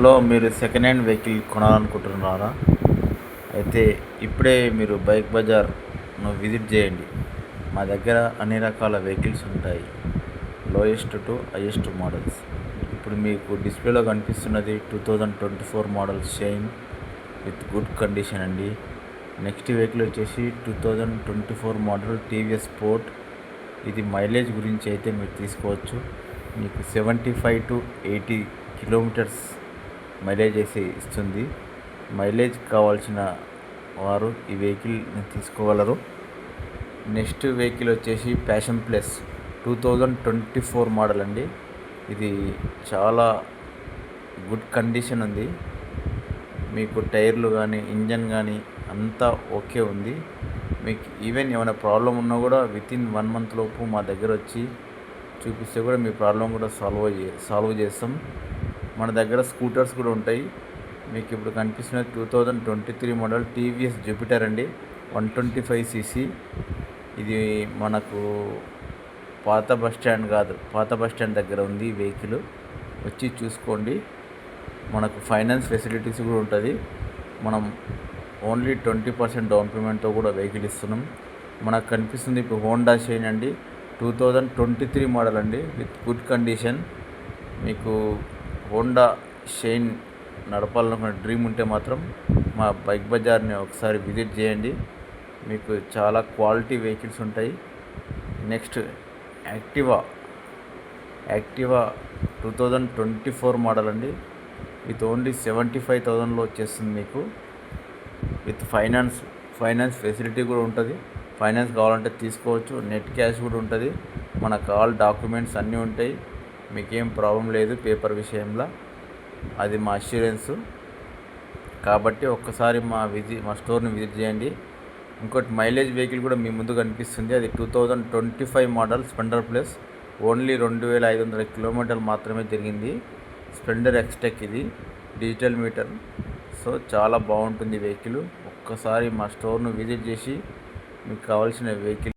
Hello, మీరు second hand vehicle కొనాలనుకుంటున్నారా? అయితే ఇప్పుడే మీరు బైక్ బజార్ను విజిట్ చేయండి. మా దగ్గర అన్ని రకాల వెహికల్స్ ఉంటాయి, లోయెస్ట్ టు హైయెస్ట్ మోడల్స్. ఇప్పుడు మీకు డిస్ప్లేలో కనిపిస్తున్నది 2024 model shine with good condition అండి. నెక్స్ట్ వెహికల్ వచ్చేసి 2024 మోడల్ టీవీఎస్ స్పోర్ట్. ఇది మైలేజ్ గురించి అయితే మీరు తీసుకోవచ్చు. మీకు 75 to 80 కిలోమీటర్స్ మైలేజ్ అయితే ఇస్తుంది. మైలేజ్ కావాల్సిన వారు ఈ వెహికల్ తీసుకోగలరు. నెక్స్ట్ వెహికల్ వచ్చేసి ప్యాషన్ ప్లస్ 2024 మోడల్ అండి. ఇది చాలా గుడ్ కండిషన్ ఉంది. మీకు టైర్లు కానీ ఇంజన్ కానీ అంతా ఓకే ఉంది. మీకు ఈవెన్ ఏమైనా ప్రాబ్లం ఉన్నా కూడా వితిన్ 1 month లోపు మా దగ్గర వచ్చి చూపిస్తే కూడా మీ ప్రాబ్లం కూడా సాల్వ్ చేస్తాం. మన దగ్గర స్కూటర్స్ కూడా ఉంటాయి. మీకు ఇప్పుడు కనిపిస్తున్న 2023 మోడల్ టీవీఎస్ జూపిటర్ అండి, 125cc. ఇది మనకు పాత బస్ స్టాండ్ దగ్గర ఉంది ఈ వెహికల్. వచ్చి చూసుకోండి. మనకు ఫైనాన్స్ ఫెసిలిటీస్ కూడా ఉంటుంది. మనం ఓన్లీ 20% డౌన్ పేమెంట్తో కూడా వెహికల్ ఇస్తున్నాం. మనకు కనిపిస్తుంది ఇప్పుడు హోండా షైన్ అండి, 2023 మోడల్ అండి, విత్ గుడ్ కండిషన్. మీకు హోండా షైన్ నడపాలనుకున్న డ్రీమ్ ఉంటే మాత్రం మా బైక్ బజార్ని ఒకసారి విజిట్ చేయండి. మీకు చాలా క్వాలిటీ వెహికల్స్ ఉంటాయి. నెక్స్ట్ యాక్టివా 2024 మోడల్ అండి, విత్ ఓన్లీ 75,000లో వచ్చేస్తుంది. మీకు విత్ ఫైనాన్స్ ఫెసిలిటీ కూడా ఉంటుంది. ఫైనాన్స్ కావాలంటే తీసుకోవచ్చు. నెట్ క్యాష్ కూడా ఉంటుంది. మనకు ఆల్ డాక్యుమెంట్స్ అన్నీ ఉంటాయి. మీకేం ప్రాబ్లం లేదు పేపర్ విషయంలో. అది మా అష్యూరెన్సు. కాబట్టి ఒక్కసారి మా స్టోర్ని విజిట్ చేయండి. ఇంకోటి మైలేజ్ వెహికల్ కూడా మీ ముందు కనిపిస్తుంది. అది 2025 మోడల్ స్ప్లెండర్ ప్లస్, ఓన్లీ 2,500 కిలోమీటర్లు మాత్రమే తిరిగింది. స్ప్లెండర్ ఎక్స్టెక్, ఇది డిజిటల్ మీటర్. సో చాలా బాగుంటుంది వెహికల్. ఒక్కసారి మా స్టోర్ను విజిట్ చేసి మీకు కావాల్సిన వెహికల్